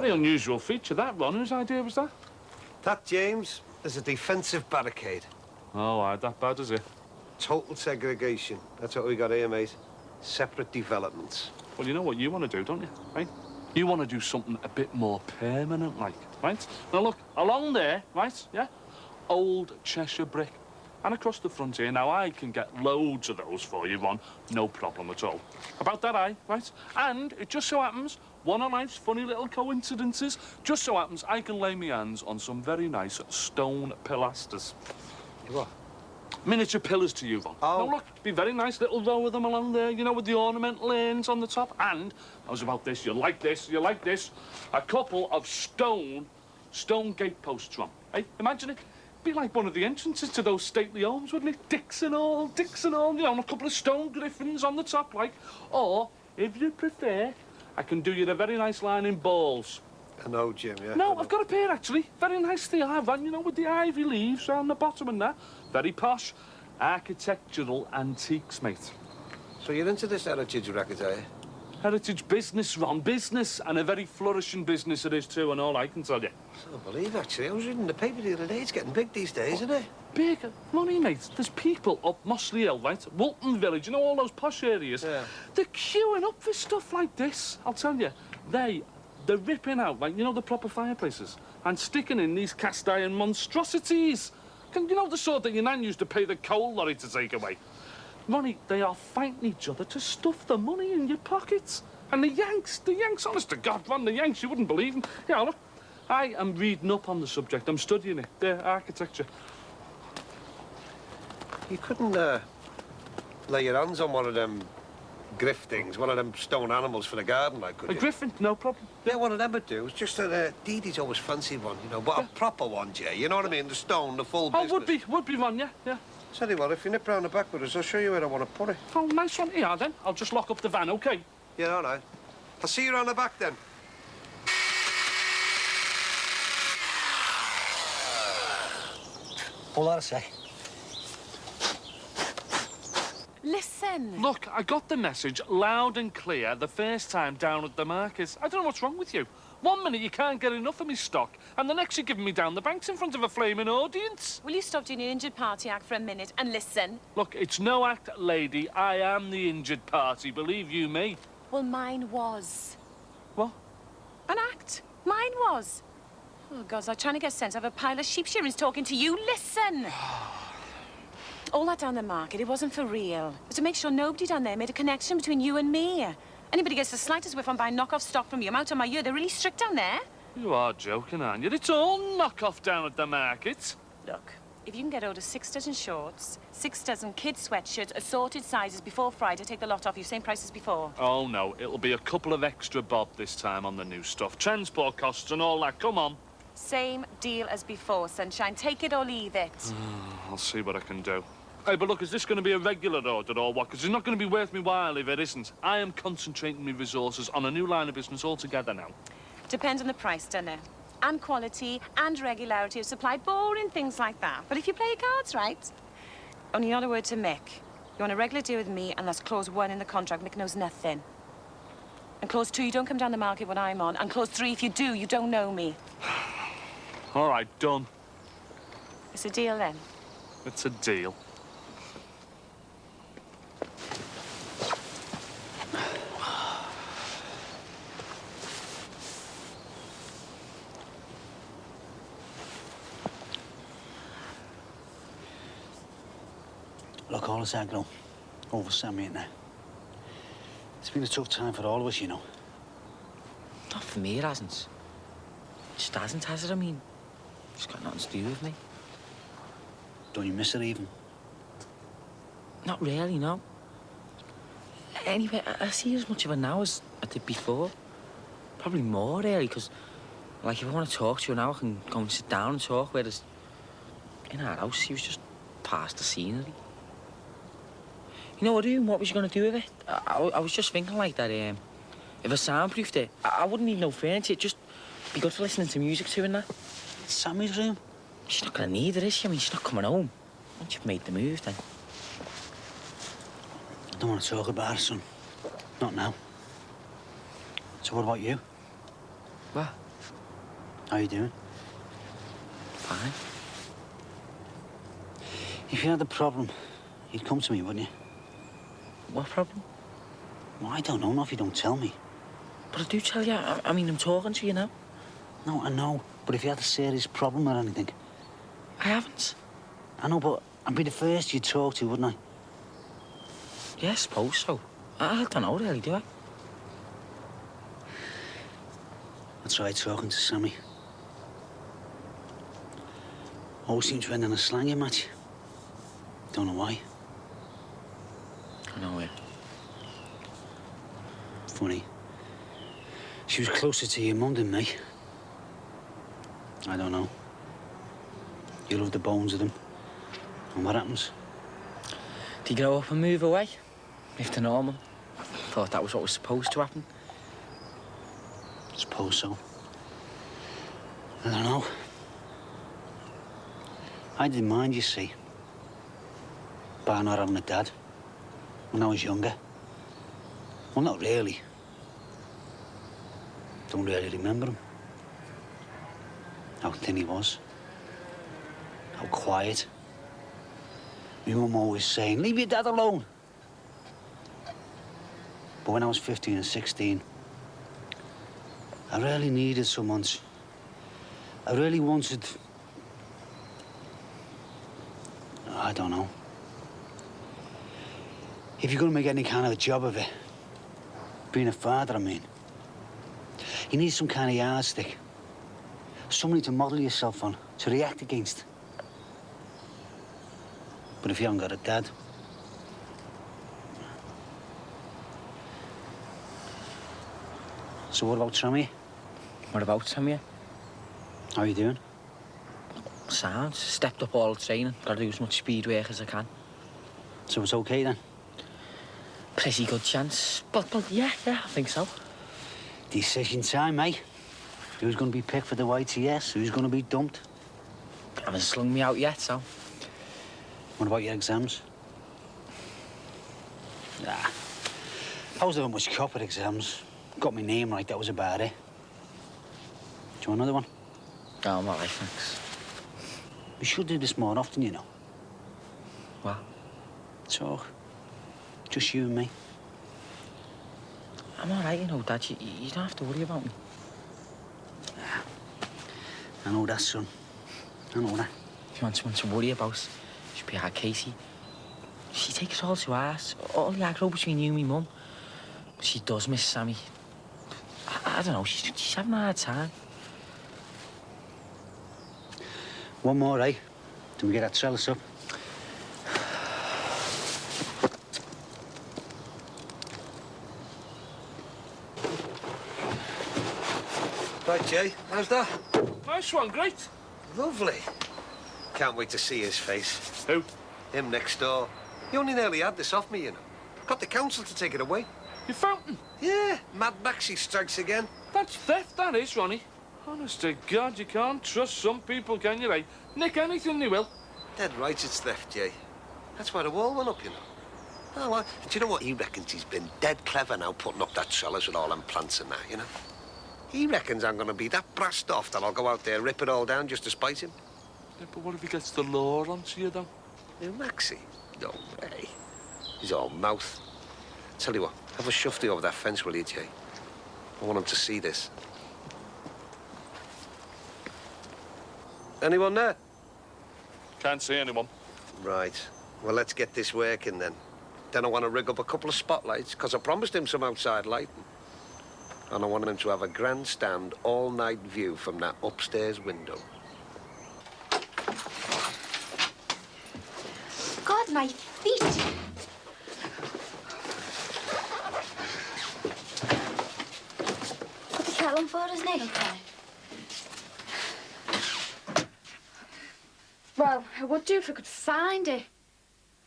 Very unusual feature, that, Ron. Whose idea was that? That, James, is a defensive barricade. Oh, aye, that bad, is it? Total segregation. That's what we got here, mate. Separate developments. Well, you know what you want to do, don't you, right? You want to do something a bit more permanent, like, right? Now, look, along there, right, yeah? Old Cheshire brick. And across the front here, now I can get loads of those for you, Ron. No problem at all. About that, aye, right? And it just so happens, one of life's funny little coincidences, just so happens I can lay my hands on some very nice stone pilasters. What? Miniature pillars to you, Ron. Oh. Now, look, be very nice little row of them along there, you know, with the ornamental lanes on the top. And, how's about this? You like this? You like this? A couple of stone gate posts, Ron. Hey, imagine it. Be like one of the entrances to those stately homes, wouldn't it? Dicks and all, you know, and a couple of stone griffins on the top, like. Or, if you prefer, I can do you the very nice line in balls. I know, Jim, yeah. No, I've got a pair, actually. Very nice they are, Van, you know, with the ivy leaves around the bottom and that. Very posh. Architectural antiques, mate. So you're into this heritage racket, are you? Heritage business, Ron, business. And a very flourishing business it is, too, and all I can tell you. I don't believe, actually. I was reading the paper the other day. It's getting big these days, isn't it? Big money, mate. There's people up Mossley Hill, right? Woolton Village, you know, all those posh areas. Yeah. They're queuing up for stuff like this. I'll tell you, they're ripping out, like, you know, the proper fireplaces and sticking in these cast iron monstrosities. You know, the sort that your nan used to pay the coal lorry to take away. Ronnie, they are fighting each other to stuff the money in your pockets. And the Yanks, honest to God, Ron, the Yanks, you wouldn't believe them. Yeah, look, I am reading up on the subject. I'm studying it, the architecture. You couldn't, lay your hands on one of them griftings, one of them stone animals for the garden, like, could you? A griffin, no problem. Yeah, one of them would do. It's just that Dee Dee's always fancied one, you know, but a proper one, Jay. You know what I mean? The stone, the full business. Oh, would be Ron, yeah. Tell you what, if you nip round the back with us, I'll show you where I want to put it. Oh, nice one. Here, then. I'll just lock up the van, OK? Yeah, all right. I'll see you round the back, then. Hold on a sec. Listen. Look, I got the message loud and clear the first time down at the market. I don't know what's wrong with you. 1 minute you can't get enough of me stock, and the next you're giving me down the banks in front of a flaming audience. Will you stop doing your injured party act for a minute and listen? Look, it's no act, lady. I am the injured party, believe you me. Well, mine was. What? An act. Mine was. Oh, God, I was trying to get sense of a pile of sheep shearings talking to you. Listen. All that down the market, it wasn't for real. It was to make sure nobody down there made a connection between you and me. Anybody gets the slightest whiff on buying knockoff stock from you, I'm out on my ear. They're really strict down there. You are joking, aren't you? It's all knock-off down at the market. Look, if you can get hold of 6 dozen shorts, 6 dozen kids' sweatshirts, assorted sizes before Friday, take the lot off you, same price as before. Oh, no, it'll be a couple of extra bob this time on the new stuff. Transport costs and all that, come on. Same deal as before, sunshine. Take it or leave it. I'll see what I can do. Hey, but look, is this going to be a regular order or what? Because it's not going to be worth me while if it isn't. I am concentrating my resources on a new line of business altogether now. Depends on the price, doesn't it? And quality and regularity of supply, boring things like that. But if you play your cards right, only not a word to Mick. You want a regular deal with me, and that's clause 1 in the contract. Mick knows nothing. And clause 2, you don't come down the market when I'm on. And clause 3, if you do, you don't know me. All right, done. It's a deal, then? It's a deal. Look, all this aggro over Sammy and that. It's been a tough time for all of us, you know. Not for me, it hasn't. It just hasn't, has it? I mean, it's got nothing to do with me. Don't you miss it even? Not really, no. Anyway, I see as much of her now as I did before. Probably more, really, because, like, if I want to talk to her now, I can go and sit down and talk, whereas in our house, she was just past the scenery. You know what was you going to do with it? I was just thinking like that, if I soundproofed it, I wouldn't need no furniture. It'd just be good for listening to music to and that. Sammy's room? She's not going to need it, is she? I mean, she's not coming home. Once you've made the move, then. I don't want to talk about it, son. Not now. So what about you? What? How you doing? Fine. If you had a problem, you'd come to me, wouldn't you? What problem? Well, I don't know, not if you don't tell me. But I do tell you, I mean, I'm talking to you now. No, I know. But if you had a serious problem or anything... I haven't. I know, but I'd be the first you'd talk to, wouldn't I? Yeah, I suppose so. I don't know, really, do I? I tried talking to Sammy. Always seems to end in a slanging match. Don't know why. I know it. Funny. She was closer to your mum than me. I don't know. You love the bones of them. And what happens? Do you grow up and move away? If they're normal. Thought that was what was supposed to happen. Suppose so. I don't know. I didn't mind, you see. Bar not having a dad. When I was younger. Well, not really. Don't really remember him. How thin he was. How quiet. My mum always saying, leave your dad alone. But when I was 15 and 16, I really needed someone's. I really wanted... I don't know. If you're going to make any kind of a job of it, being a father, I mean, you need some kind of yardstick. Somebody to model yourself on, to react against. But if you haven't got a dad... So what about Sammy? What about Sammy? How you doing? Sound. Stepped up all the training. Got to do as much speed work as I can. So it's okay then? Pretty good chance. But yeah, I think so. Decision time, eh? Who's going to be picked for the YTS? Who's going to be dumped? Haven't slung me out yet, so... What about your exams? Nah. I was never much cop at exams. Got my name right, that was about it. Do you want another one? No, I'm all right, thanks. We should do this more often, you know. What? Talk. Just you and me. I'm all right, you know, Dad. You don't have to worry about me. I know that, son. I know that. If you want someone to worry about, it should be our Casey. She takes it all to heart. All the aggro between you and me mum. But she does miss Sammy. I don't know, she's having a hard time. One more, eh? Then we get that trellis up. Right, Jay, how's that? Nice one, great. Lovely. Can't wait to see his face. Who? Him next door. He only nearly had this off me, you know. Got the council to take it away. Your fountain? Yeah, Mad Maxie strikes again. That's theft, that is, Ronnie. Honest to God, you can't trust some people, can you, eh? Nick anything they will. Dead right it's theft, Jay. That's why the wall went up, you know. Oh, well, do you know what? He reckons he's been dead clever now putting up that trellis with all them plants and that, you know? He reckons I'm going to be that brassed off that I'll go out there and rip it all down just to spite him. Yeah, but what if he gets the law onto you, though? Hey, Maxie? No way. He's all mouth. Tell you what, have a shufty over that fence, will you, Jay? I want him to see this. Anyone there? Can't see anyone. Right. Well, let's get this working then. Then I want to rig up a couple of spotlights, because I promised him some outside lighting. And I want him to have a grandstand all-night view from that upstairs window. God, my feet! Put the kettle on for us, Nick. Okay. Well, it would do if I could find it.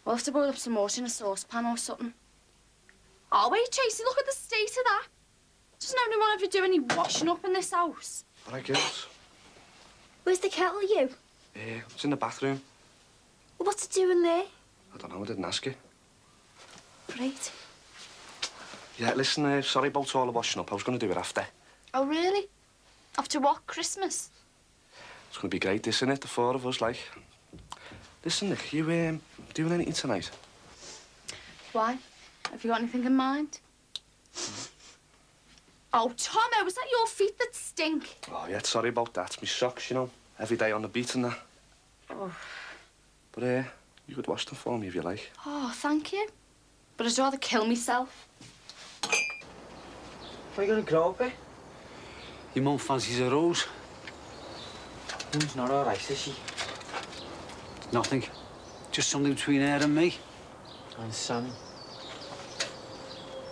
We'll have to boil up some water in a saucepan or something. Oh, wait, Tracy, look at the state of that. Doesn't anyone ever do any washing up in this house? All right, girls. Where's the kettle, you? It's in the bathroom. Well, what's it doing there? I don't know, I didn't ask you. Great. Yeah, listen, sorry about all the washing up. I was going to do it after. Oh, really? After what? Christmas? It's going to be great, isn't it? The four of us, like. Listen, Nick, you doing anything tonight? Why? Have you got anything in mind? Oh, Tomo, is that your feet that stink? Oh, yeah, sorry about that. It's my socks, you know. Every day on the beat and that. Oh. But, you could wash them for me if you like. Oh, thank you. But I'd rather kill myself. What are you going to grow up, eh? Your mum fancies a rose. Mum's not all right, is she? Nothing. Just something between her and me. And Sammy.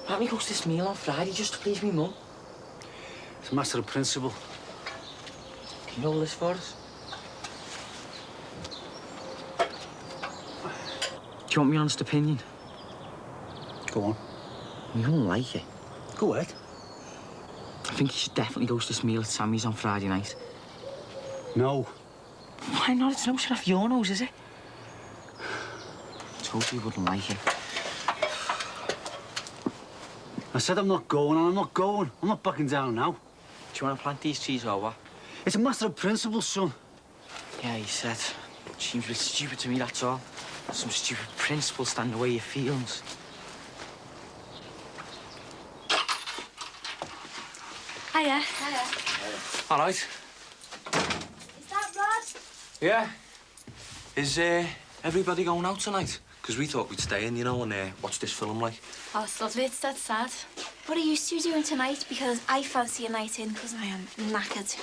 Let me go to this meal on Friday just to please me mum. It's a matter of principle. Can you hold this for us? Do you want my honest opinion? Go on. You won't like it. Go ahead. I think you should definitely go to this meal at Sammy's on Friday night. No. Why not? It's no shit off your nose, is it? I told you wouldn't like it. I said I'm not going, and I'm not going. I'm not backing down now. Do you want to plant these trees or what? It's a matter of principle, son. Yeah, he said. Seems a bit stupid to me, that's all. Some stupid principle stand in the way of your feelings. Hiya. All right. Is that Rod? Yeah. Is everybody going out tonight? Because we thought we'd stay in, you know, and watch this film, like. Oh, it's lovely. It's dead sad. What are you two doing tonight? Because I fancy a night in because I am knackered.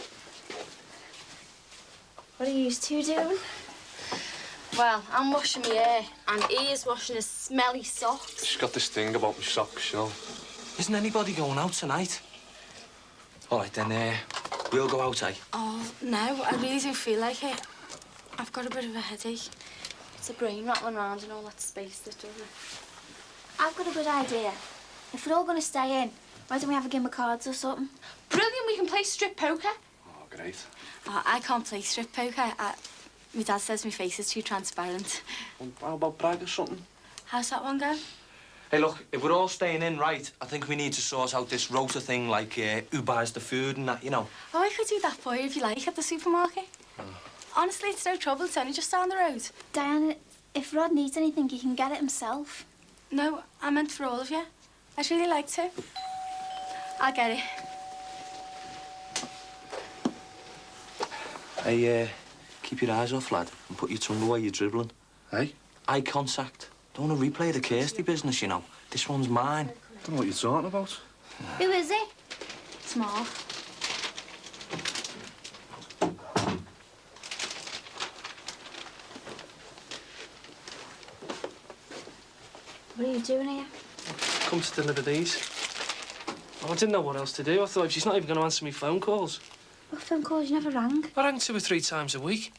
What are you two doing? Well, I'm washing my hair, and he is washing his smelly socks. She's got this thing about my socks, you know. Isn't anybody going out tonight? All right, then, we'll go out, eh? Oh, no, I really don't feel like it. I've got a bit of a headache. It's a brain rattling around in all that space that does it. I've got a good idea. If we're all going to stay in, why don't we have a game of cards or something? Brilliant, we can play strip poker. Oh, great. Oh, I can't play strip poker. My dad says my face is too transparent. How about brag or something? How's that one go? Hey, look, if we're all staying in, right, I think we need to sort out this rota thing, like, who buys the food and that, you know. Oh, I could do that for you if you like at the supermarket. Honestly, it's no trouble. It's only just down the road. Diana, if Rod needs anything, he can get it himself. No, I meant for all of you. I'd really like to. I'll get it. Hey, keep your eyes off, lad, and put your tongue away you're dribbling. Hey? Eye contact. Don't want to replay the Kirsty business, you know. This one's mine. Don't know what you're talking about. Who is it? It's Mark. What are you doing here? Come to deliver these. Oh, I didn't know what else to do. I thought she's not even going to answer me phone calls. What phone calls? You never rang. I rang 2 or 3 times a week.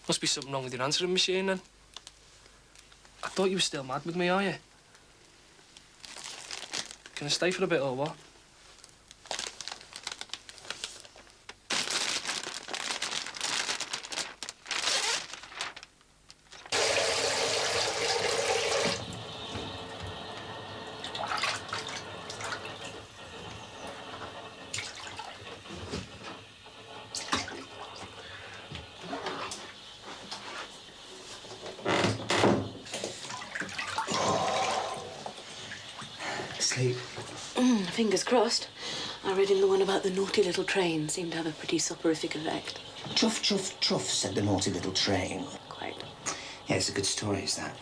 Must be something wrong with your answering machine, then. I thought you were still mad with me, are you? Can I stay for a bit or what? Sleep. Fingers crossed. I read in the one about the naughty little train. Seemed to have a pretty soporific effect. Chuff, chuff, chuff, said the naughty little train. Quite. Yeah, it's a good story, is that?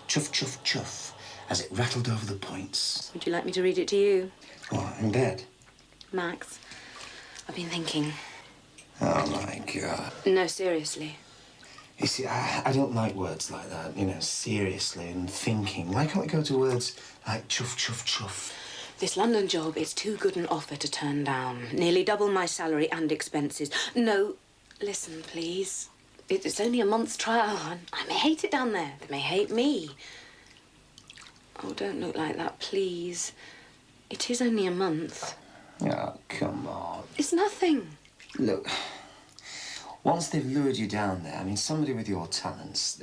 Chuff, chuff, chuff, as it rattled over the points. Would you like me to read it to you? What, in bed? Max, I've been thinking. Oh, my God. No, seriously. You see, I don't like words like that, you know, seriously and thinking. Why can't we go to words like chuff, chuff, chuff? This London job is too good an offer to turn down. Nearly double my salary and expenses. No, listen, please. It's only a month's trial. I may hate it down there. They may hate me. Oh, don't look like that, please. It is only a month. Oh, come on. It's nothing. Look, once they've lured you down there, I mean, somebody with your talents,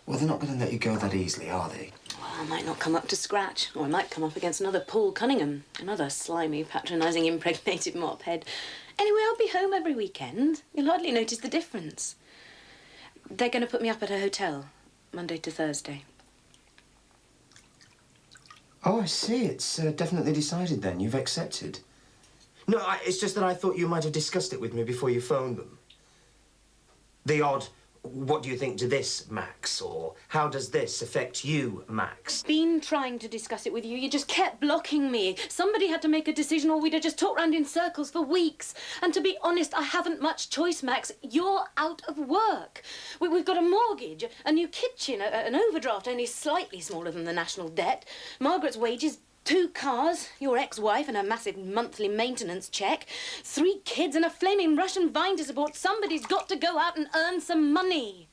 well, they're not going to let you go that easily, are they? Well, I might not come up to scratch, or I might come up against another Paul Cunningham, another slimy, patronising, impregnated mophead. Anyway, I'll be home every weekend. You'll hardly notice the difference. They're going to put me up at a hotel, Monday to Thursday. Oh, I see. It's definitely decided then. You've accepted. No, it's just that I thought you might have discussed it with me before you phoned them. The odd, what do you think to this, Max? Or how does this affect you, Max? Been trying to discuss it with you. You just kept blocking me. Somebody had to make a decision or we'd have just talked round in circles for weeks. And to be honest, I haven't much choice, Max. You're out of work. We've got a mortgage, a new kitchen, an overdraft only slightly smaller than the national debt, Margaret's wages, 2 cars, your ex-wife and a massive monthly maintenance cheque, 3 kids and a flaming Russian vine to support. Somebody's got to go out and earn some money.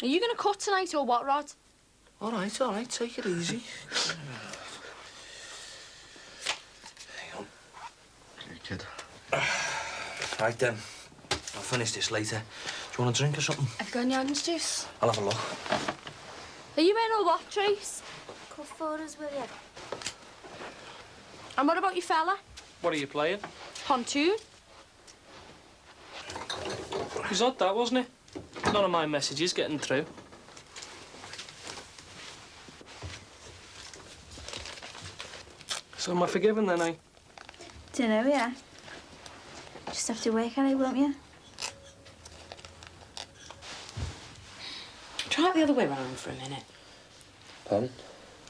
Are you going to cut tonight or what, Rod? All right, take it easy. Hang on. Okay, kid. Right then, I'll finish this later. Do you want a drink or something? Have you got any orange juice? I'll have a look. Are you in or what, Trace? Cut for us, will you? And what about your fella? What are you playing? Pontoon? It was odd, that, wasn't it? None of my messages getting through. So am I forgiven then, eh? Dunno, yeah. Just have to work at it, won't you? Try it the other way round for a minute. Pardon?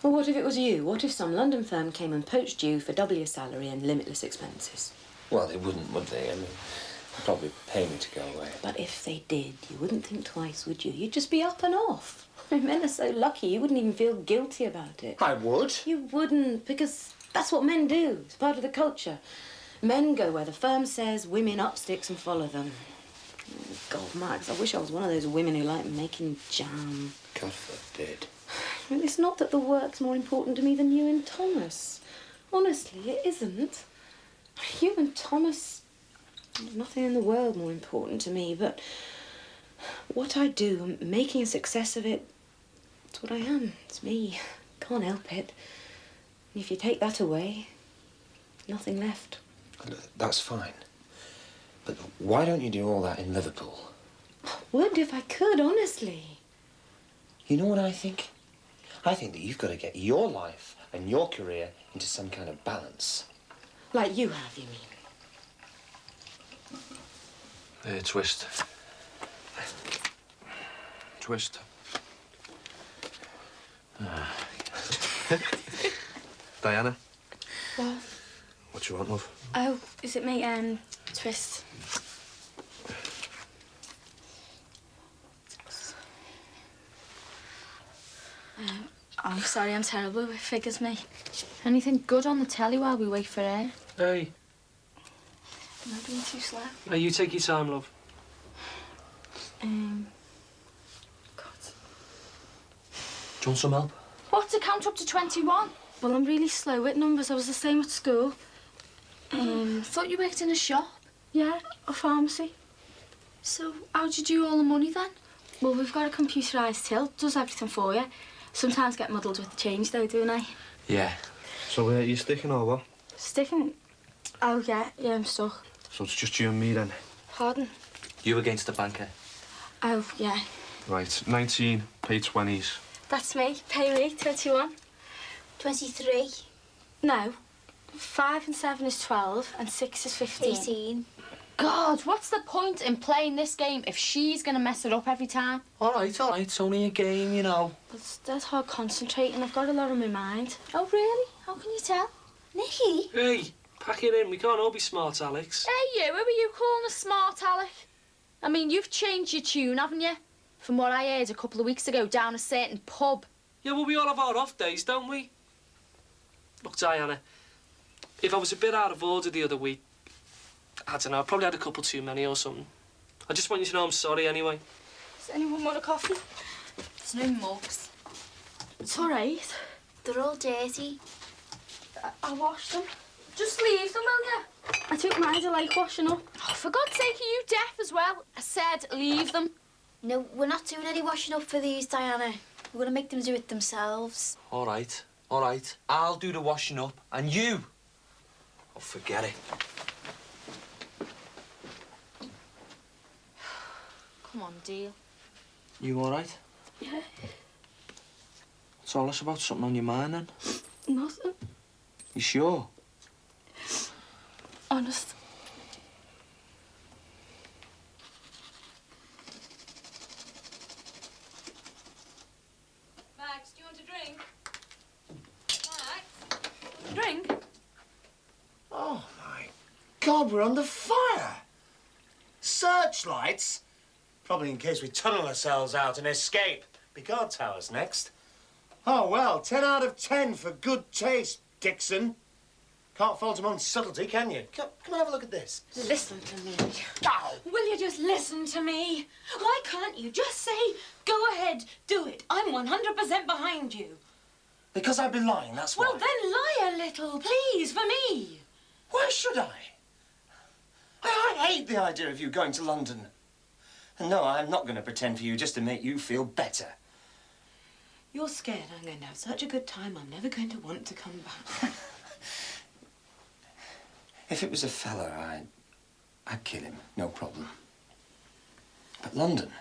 Well, what if it was you? What if some London firm came and poached you for double your salary and limitless expenses? Well, they wouldn't, would they? I mean, they'd probably pay me to go away. But if they did, you wouldn't think twice, would you? You'd just be up and off. Men are so lucky, you wouldn't even feel guilty about it. I would. You wouldn't, because that's what men do. It's part of the culture. Men go where the firm says, women up sticks and follow them. Oh, God, Max, I wish I was one of those women who like making jam. God forbid. Well, it's not that the work's more important to me than you and Thomas. Honestly, it isn't. You and Thomas, nothing in the world more important to me, but what I do, making a success of it, it's what I am. It's me. Can't help it. And if you take that away, nothing left. That's fine. But why don't you do all that in Liverpool? Would if I could, honestly. You know what I think? I think that you've got to get your life and your career into some kind of balance. Like you have, you mean? Twist. Twist. Diana, What? what you want, love? Oh, is it me, Twist? I'm sorry, I'm terrible with figures, mate. Anything good on the telly while we wait for air? Hey, Am I being too slow? hey, you take your time, love. God. Do you want some help? What, to count up to 21? Well, I'm really slow with numbers. I was the same at school. Thought you worked in a shop? Yeah, a pharmacy. So, how'd you do all the money then? Well, we've got a computerised till. Does everything for you. Sometimes get muddled with the change, though, don't I? Yeah. So, you sticking or what? Sticking? Oh, yeah, I'm stuck. So it's just you and me then? Pardon? You against the banker? Oh, yeah. Right, 19, pay 20s. That's me. Pay me, 21. 23. No. 5 and 7 is 12, and 6 is 15. 18. God, what's the point in playing this game if she's going to mess it up every time? All right, it's only a game, you know. It's dead hard concentrating. I've got a lot on my mind. Oh, really? How can you tell? Nicky? Hey, pack it in. We can't all be smart, Alex. Hey, you. Who are you calling a smart Alec? I mean, you've changed your tune, haven't you? From what I heard a couple of weeks ago down a certain pub. Yeah, well, we all have our off days, don't we? Look, Diana, if I was a bit out of order the other week, I don't know, I probably had a couple too many or something. I just want you to know I'm sorry anyway. Does anyone want a coffee? There's no mugs. It's all right. They're all dirty. I'll wash them. Just leave them, will you? I don't mind. I like washing up. Oh, for God's sake, are you deaf as well? I said leave them. No, we're not doing any washing up for these, Diana. We're going to make them do it themselves. All right. I'll do the washing up, and you. Oh, forget it. Come on, deal. You all right? Yeah. Tell us about something on your mind, then. Nothing. You sure? Honest. Max, do you want a drink? Max? Drink? Oh, my God, we're under fire! Searchlights? Probably in case we tunnel ourselves out and escape. Be guard towers next. Oh, well, 10 out of 10 for good taste, Dixon. Can't fault him on subtlety, can you? Come and have a look at this. Listen to me. Ow! Will you just listen to me? Why can't you just say, go ahead, do it. I'm 100% behind you. Because I'd be lying, that's why. Well, then lie a little, please, for me. Why should I? I hate the idea of you going to London. And no, I'm not going to pretend for you just to make you feel better. You're scared I'm going to have such a good time, I'm never going to want to come back. If it was a fella, I'd kill him, no problem. But London,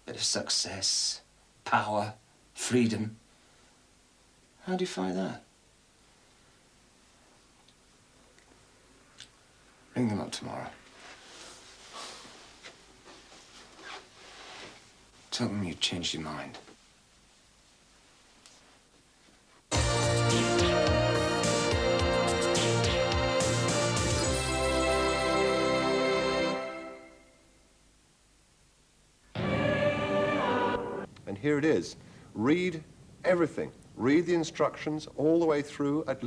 bit of success, power, freedom. How do you find that? Ring them up tomorrow. Tell them you changed your mind. And here it is. Read everything. Read the instructions all the way through at